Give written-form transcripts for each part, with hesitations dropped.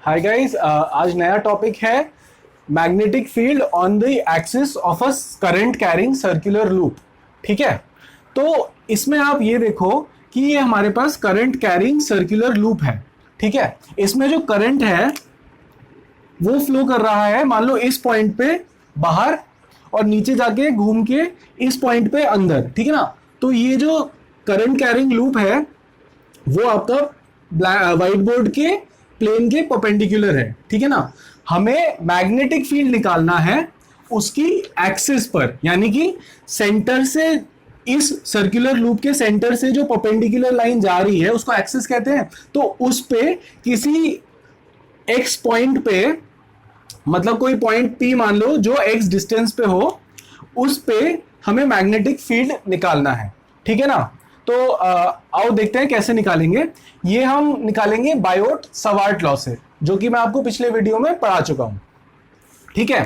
Hi guys, आज नया topic है magnetic field on the axis of a current carrying circular loop. ठीक है, तो इसमें आप ये देखो कि ये हमारे पास करंट कैरिंग सर्कुलर लूप है। ठीक है, इसमें जो करंट है वो फ्लो कर रहा है, मान लो इस पॉइंट पे बाहर और नीचे जाके घूम के इस पॉइंट पे अंदर। ठीक है ना, तो ये जो करंट कैरिंग लूप है वो आपका व्हाइट बोर्ड के प्लेन के परपेंडिकुलर है। ठीक है ना, हमें मैग्नेटिक फील्ड निकालना है उसकी एक्सिस पर, यानी कि सेंटर से, इस सर्कुलर लूप के सेंटर से जो परपेंडिकुलर लाइन जा रही है उसको एक्सिस कहते हैं। तो उस पे किसी एक्स पॉइंट पे, मतलब कोई पॉइंट पी मान लो जो एक्स डिस्टेंस पे हो, उस पे हमें मैग्नेटिक फील्ड निकालना है। ठीक है ना, तो आओ देखते हैं कैसे निकालेंगे। ये हम निकालेंगे बायोट सवार्ट लॉ से, जो कि मैं आपको पिछले वीडियो में पढ़ा चुका हूं। ठीक है,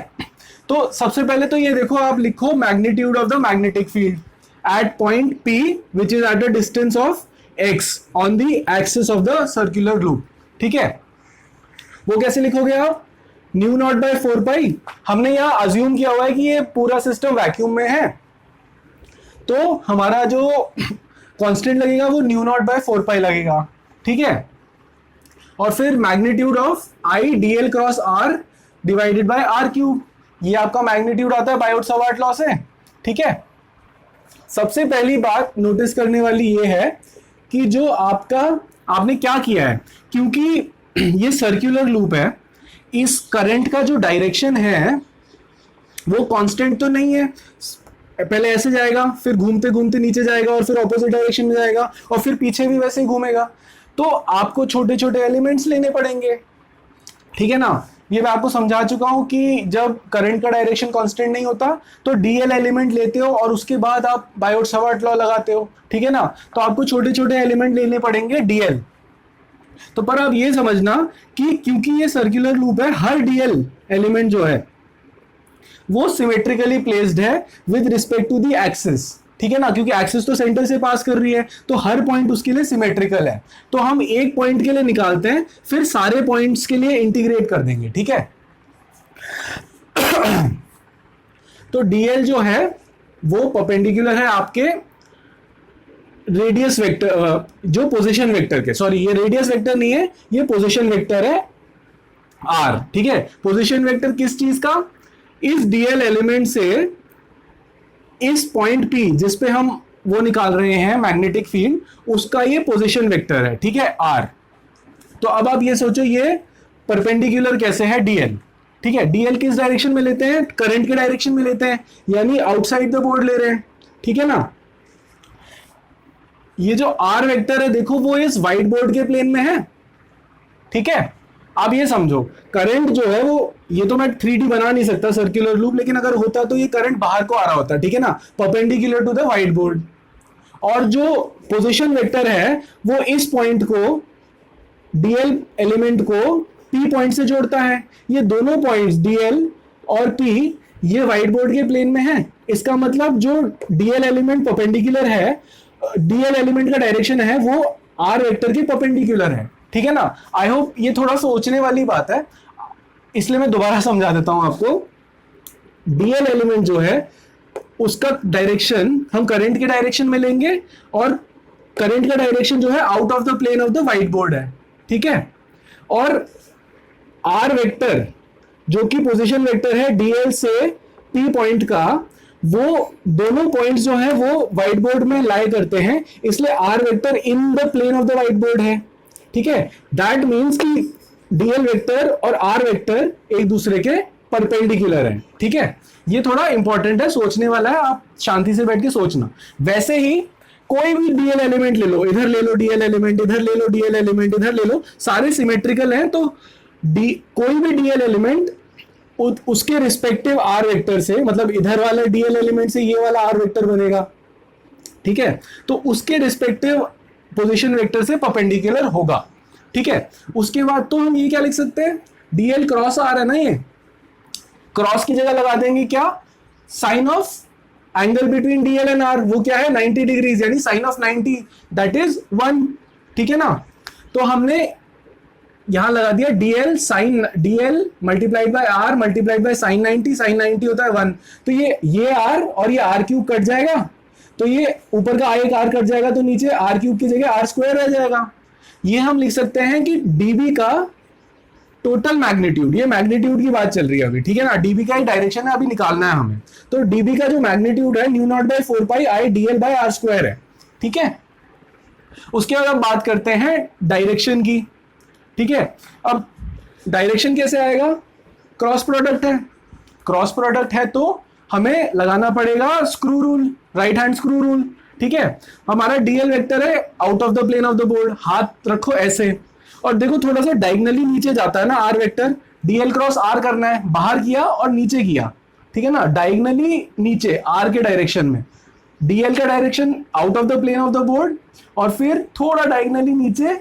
तो सबसे पहले तो ये देखो, आप लिखो magnitude of the magnetic field at point P which is at the distance of x on the axis of the circular loop. ठीक है, वो कैसे लिखोगे आप? न्यू नॉट बाय 4 पाई। हमने यहां अज्यूम किया हुआ है कि ये पूरा सिस्टम वैक्यूम में है, तो हमारा जो कांस्टेंट लगेगा वो न्यू नॉट बाय 4 पाई लगेगा। ठीक है, और फिर magnitude of I D L cross R divided by R cube, ये आपका मैग्नीट्यूड आता है बायोट सवार्ट लॉ से। ठीक है, सबसे पहली बात नोटिस करने वाली ये है कि जो आपने क्या किया है, क्योंकि ये सर्कुलर लूप है, इस करंट का जो डायरेक्शन है वो कांस्टेंट तो नहीं है। पहले ऐसे जाएगा, फिर घूमते घूमते नीचे जाएगा और फिर ऑपोजिट डायरेक्शन में जाएगा और फिर पीछे भी वैसे ही घूमेगा। तो आपको छोटे छोटे एलिमेंट्स लेने पड़ेंगे। ठीक है ना, ये मैं आपको समझा चुका हूं कि जब करंट का डायरेक्शन कांस्टेंट नहीं होता तो डीएल एलिमेंट लेते हो और उसके बाद आप बायोट सवार्ट लॉ लगाते हो। ठीक है ना, तो आपको छोटे छोटे एलिमेंट लेने पड़ेंगे डीएल। तो पर आप ये समझना कि क्योंकि ये सर्कुलर लूप है, हर डीएल एलिमेंट जो है वो सिमेट्रिकली प्लेस्ड है with respect to the axis. ठीक है ना, क्योंकि एक्सिस तो सेंटर से पास कर रही है, तो हर पॉइंट उसके लिए सिमेट्रिकल है। तो हम एक पॉइंट के लिए निकालते हैं, फिर सारे पॉइंट्स के लिए इंटीग्रेट कर देंगे। ठीक है, तो डीएल जो है वो परपेंडिकुलर है आपके रेडियस वेक्टर, जो पोजीशन वेक्टर के, सॉरी ये रेडियस वेक्टर नहीं है, ये पोजीशन वेक्टर है आर। ठीक है, पोजीशन वेक्टर किस चीज का? इस डीएल एलिमेंट से इस पॉइंट पी जिस पे हम वो निकाल रहे हैं मैग्नेटिक फील्ड, उसका ये पोजीशन वेक्टर है। ठीक है, आर। तो अब आप ये सोचो ये परपेंडिकुलर कैसे है डीएल। ठीक है, डीएल किस डायरेक्शन में लेते हैं? करंट के डायरेक्शन में लेते हैं, यानी आउटसाइड द बोर्ड ले रहे हैं। ठीक है ना, ये जो आर वेक्टर है देखो वो इस व्हाइट बोर्ड के प्लेन में है। ठीक है, आप ये समझो करंट जो है वो, ये तो मैं 3D बना नहीं सकता सर्कुलर लूप, लेकिन अगर होता तो ये करंट बाहर को आ रहा होता। ठीक है ना, perpendicular to the white board. और जो पोजीशन वेक्टर है वो इस पॉइंट को, डीएल एलिमेंट को पी पॉइंट से जोड़ता है। ये दोनों पॉइंट्स डीएल और पी ये व्हाइट बोर्ड के प्लेन में है। इसका मतलब जो डीएल एलिमेंट परपेंडिकुलर है, डीएल एलिमेंट का डायरेक्शन है वो आर वेक्टर के परपेंडिकुलर है। ठीक है ना, आई होप ये थोड़ा सोचने वाली बात है, इसलिए मैं दोबारा समझा देता हूं आपको। डीएल एलिमेंट जो है उसका डायरेक्शन हम करंट के डायरेक्शन में लेंगे, और करंट का डायरेक्शन जो है out of the plane of the white board है। ठीक है, और आर वेक्टर जो कि पोजीशन वेक्टर है डीएल से पी पॉइंट का, वो दोनों पॉइंट्स जो है वो व्हाइट बोर्ड में लाई करते हैं, इसलिए R vector in the plane of the white board है। ठीक है, दैट मीन्स कि डीएल वेक्टर और आर वेक्टर एक दूसरे के परपेंडिकुलर हैं। ठीक है, ये थोड़ा इंपॉर्टेंट है, सोचने वाला है, आप शांति से बैठ के सोचना। वैसे ही कोई भी डीएल एलिमेंट ले लो, इधर ले लो डीएल एलिमेंट, इधर ले लो डीएल एलिमेंट, इधर ले लो, सारे सिमेट्रिकल हैं, तो कोई भी डीएल एलिमेंट उसके रिस्पेक्टिव आर वेक्टर से, मतलब इधर वाला डीएल एलिमेंट से ये वाला आर वेक्टर बनेगा। ठीक है, तो उसके रिस्पेक्टिव पोजीशन वेक्टर से परपेंडिकुलर होगा। ठीक है, उसके बाद तो हम ये क्या लिख सकते हैं, डीएल क्रॉस आर है ना, ये क्रॉस की जगह लगा देंगे क्या, sine of angle between DL and R, वो क्या है 90 डिग्रीज, यानी साइन ऑफ 90 दैट इज 1। ठीक है ना, तो हमने यहां लगा दिया DL multiplied by R multiplied by sine 90 होता है 1, तो ये आर और ये आर क्यूब कट जाएगा, तो ये ऊपर का एक आर कट जाएगा, तो नीचे आर क्यूब की जगह आर स्क्वायर रह जाएगा। ये हम लिख सकते हैं कि डीबी का टोटल मैग्नीट्यूड, ये मैग्नीट्यूड की बात चल रही है अभी, ठीक है ना, डीबी का ही डायरेक्शन है अभी निकालना है हमें, तो डीबी का जो मैग्नीट्यूड है mu naught by 4 pi I DL by R square है, ठीक है। उसके बाद हम बात करते हैं डायरेक्शन की, ठीक है। अब डायरेक्शन कैसे आएगा, क्रॉस प्रोडक्ट है, क्रॉस प्रोडक्ट है तो हमें लगाना पड़ेगा screw rule, right hand screw rule, ठीक है। हमारा डीएल वेक्टर है out of the plane of the board, हाथ रखो ऐसे, और देखो थोड़ा सा डायगनली नीचे जाता है ना R vector, DL cross R करना है, बाहर किया और नीचे किया, ठीक है ना, डायगनली नीचे आर के डायरेक्शन में, डीएल का direction out of the plane of the board, और फिर थोड़ा डायगनली नीचे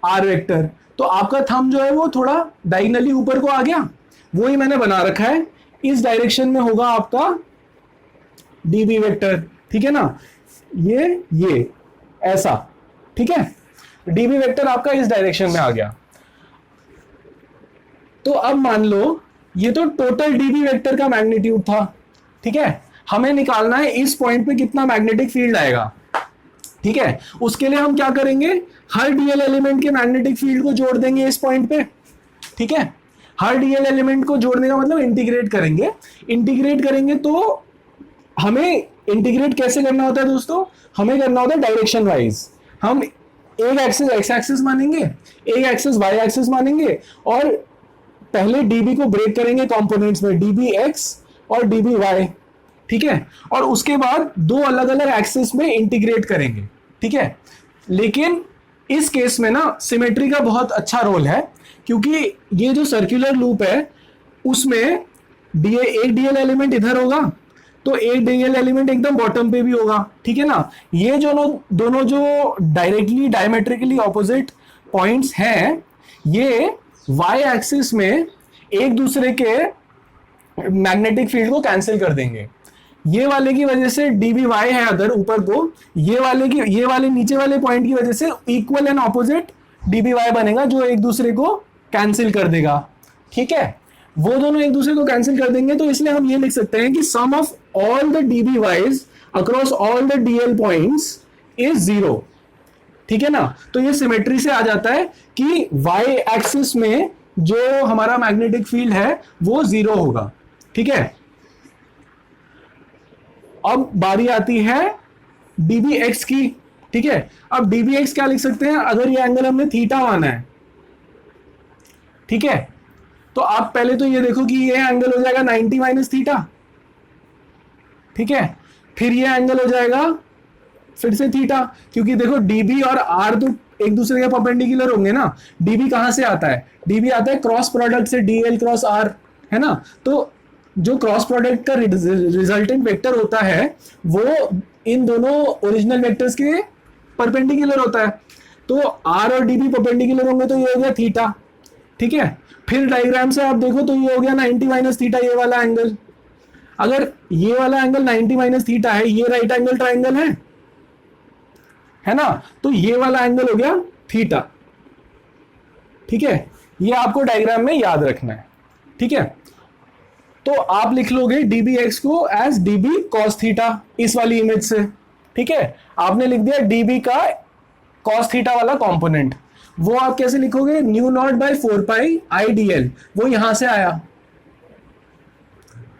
आर वेक्टर, तो आपका थंब जो है वो थोड़ा डायगनली ऊपर को आ गया, वो ही मैंने बना रखा है, इस डायरेक्शन में होगा आपका डीबी वेक्टर, ठीक है ना, ये ऐसा, ठीक है, डीबी वेक्टर आपका इस डायरेक्शन में आ गया। तो अब मान लो ये तो टोटल डीबी वेक्टर का मैग्नीट्यूड था, ठीक है, हमें निकालना है इस पॉइंट पे कितना मैग्नेटिक फील्ड आएगा, ठीक है। उसके लिए हम क्या करेंगे, हर डीएल एलिमेंट के मैग्नेटिक फील्ड को जोड़ देंगे इस पॉइंट पे, ठीक है। हर डीएल एलिमेंट को जोड़ने का मतलब इंटीग्रेट करेंगे, इंटीग्रेट करेंगे तो हमें इंटीग्रेट कैसे करना होता है दोस्तों, हमें करना होता है डायरेक्शन वाइज, हम एक एक्सिस एक्स एक्सिस मानेंगे, एक एक्सिस वाई एक्सिस मानेंगे, और पहले डीबी को ब्रेक करेंगे कंपोनेंट्स में, डीबी एक्स और डीबी वाई, ठीक है, और उसके बाद दो अलग अलग एक्सिस में इंटीग्रेट करेंगे, ठीक है। लेकिन इस केस में ना सिमेट्री का बहुत अच्छा रोल है, क्योंकि ये जो सर्कुलर लूप है उसमें एक डीएल एलिमेंट इधर होगा, तो एक डीएल एलिमेंट एकदम बॉटम पे भी होगा, ठीक है ना। ये दोनों जो डायरेक्टली डायमेट्रिकली ऑपोजिट पॉइंट्स हैं, ये वाई एक्सिस में एक दूसरे के मैग्नेटिक फील्ड को कैंसिल कर देंगे, ये वाले की वजह से डीबी वाई है अगर ऊपर को, ये वाले नीचे वाले पॉइंट की वजह से equal and opposite D B बनेगा जो एक दूसरे को कैंसिल कर देगा, ठीक है, वो दोनों एक दूसरे को कैंसिल कर देंगे, तो इसलिए हम ये लिख सकते हैं कि sum of all the DB wise across all the DL points is 0, ठीक है ना। तो ये सिमेट्री से आ जाता है कि वाई एक्सिस में जो हमारा मैग्नेटिक फील्ड है वो 0 होगा, ठीक है। अब बारी आती है डीबी एक्स की, ठीक है। अब डीबी एक्स क्या लिख सकते हैं, अगर ये एंगल हमने थीटा माना है, ठीक है, तो आप पहले तो ये देखो कि ये एंगल हो जाएगा 90 माइनस थीटा, ठीक है, फिर ये एंगल हो जाएगा फिर से थीटा, क्योंकि देखो डीबी और आर तो एक दूसरे के परपेंडिकुलर होंगे ना, डीबी कहां से आता है, डीबी आता है क्रॉस प्रोडक्ट से, डीएल क्रॉस आर, है ना, तो जो क्रॉस प्रोडक्ट का रिजल्टेंट वेक्टर होता है वो इन दोनों ओरिजिनल वेक्टर्स के परपेंडिकुलर होता है, तो आर और डीबी परपेंडिकुलर होंगे तो ये हो गया थीटा, ठीक है। फिर डायग्राम से आप देखो तो ये हो गया 90 माइनस थीटा, ये वाला एंगल, अगर ये वाला एंगल 90 माइनस थीटा है, ये राइट एंगल ट्राइंगल है ना, तो ये वाला एंगल हो गया थीटा, ठीक है, ये आपको डायग्राम में याद रखना है, ठीक है। तो आप लिख लोगे डीबी एक्स को एज डीबी कॉस थीटा इस वाली इमेज से, ठीक है, आपने लिख दिया डीबी का कॉस थीटा वाला कंपोनेंट, वो आप कैसे लिखोगे, mu naught by 4 pi I DL, वो यहां से आया,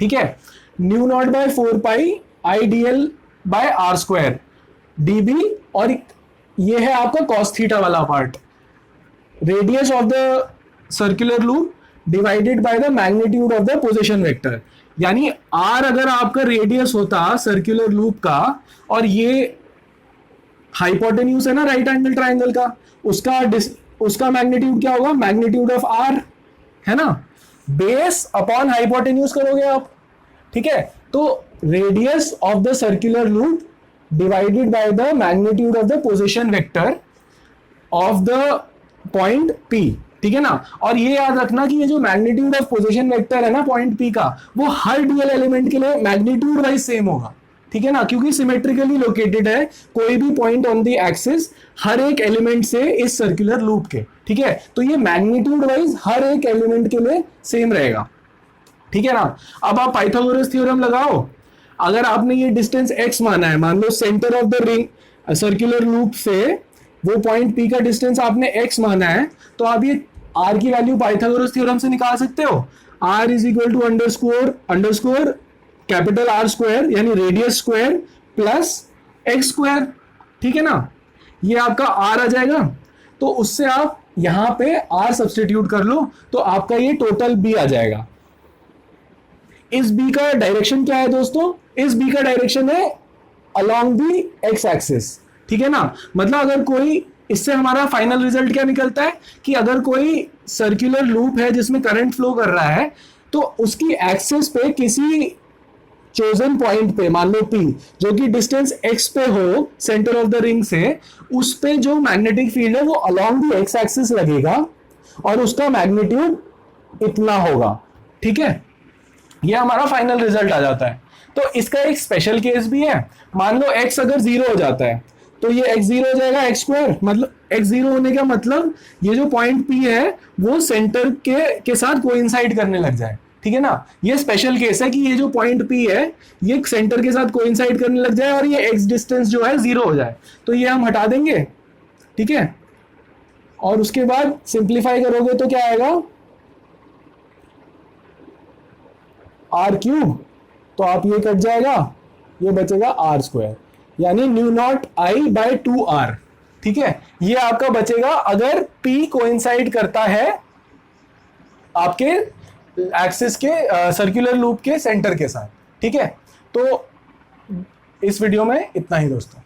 ठीक है, mu naught by 4 pi I DL by R square D, B ये है आपका कॉस थीटा वाला part, radius of the circular loop divided by the magnitude of the position vector, यानी आर अगर आपका रेडियस होता सर्कुलर लूप का, और ये हाइपोटेन्यूज है ना राइट एंगल ट्राइंगल का, उसका मैग्नीट्यूड क्या होगा, मैग्नीट्यूड ऑफ आर, है ना, बेस अपॉन हाइपोटेन्यूज करोगे आप, ठीक है, तो radius of the circular loop divided by the magnitude of the position vector of the point P, ठीक है ना। और ये याद रखना कि ये जो मैग्नीट्यूड ऑफ पोजीशन वेक्टर है ना पॉइंट पी का, वो हर डीएल एलिमेंट के लिए मैग्नीट्यूड वाइज सेम होगा, ठीक है ना, क्योंकि सिमेट्रिकली लोकेटेड है कोई भी पॉइंट ऑन द एक्सिस हर एक एलिमेंट से इस सर्कुलर लूप के, ठीक है। तो ये मैग्नीट्यूड वाइज हर एक एलिमेंट के लिए सेम रहेगा, ठीक है ना। अब आप पाइथागोरस थ्योरम लगाओ, अगर आपने ये डिस्टेंस x माना है, मान लो centre of the ring circular loop से वो पॉइंट P का डिस्टेंस आपने x माना है, तो आप ये r की वैल्यू पाइथागोरस थ्योरम से निकाल सकते हो। r is equal to underscore capital R square यानी radius square plus x square, ठीक है ना। ये आपका r आ जाएगा, तो उससे आप यहां पे r सब्सटीट्यूट कर लो, तो आपका ये टोटल b आ जाएगा। इस b का डायरेक्शन क्या है दोस्तों? इस b का डायरेक्शन है अलोंग दी x एक्सिस, ठीक है ना। मतलब अगर कोई, इससे हमारा फाइनल रिजल्ट क्या निकलता है कि अगर कोई सर्कुलर लूप है जिसमें करंट फ्लो कर रहा है, तो उसकी एक्सिस पे किसी चोजन पॉइंट पे, मान लो P, जो कि डिस्टेंस x पे हो सेंटर ऑफ द रिंग से, उस पे जो मैग्नेटिक फील्ड है वो अलोंग द x एक्सिस लगेगा और उसका मैग्नीट्यूड इतना होगा, ठीक है। ये हमारा फाइनल रिजल्ट आ जाता है। तो इसका एक स्पेशल केस भी है, मान लो x अगर 0 हो जाता है तो ये x 0 हो जाएगा x स्क्वायर, मतलब x 0 होने का मतलब ये जो पॉइंट P है वो सेंटर के साथ कोइंसाइड करने लग जाए, ठीक है ना। ये स्पेशल केस है कि ये जो पॉइंट P है ये सेंटर के साथ कोइंसाइड करने लग जाए और ये x डिस्टेंस जो है 0 हो जाए, तो ये हम हटा देंगे, ठीक है। और उसके बाद सिंप्लीफाई करोगे तो क्या आएगा, r3, तो आप ये कट जाएगा, ये बचेगा r स्क्वायर यानी mu naught I by 2r, ठीक है। ये आपका बचेगा अगर P कोइंसाइड करता है आपके एक्सिस के सर्कुलर लूप के सेंटर के साथ, ठीक है। तो इस वीडियो में इतना ही दोस्तों।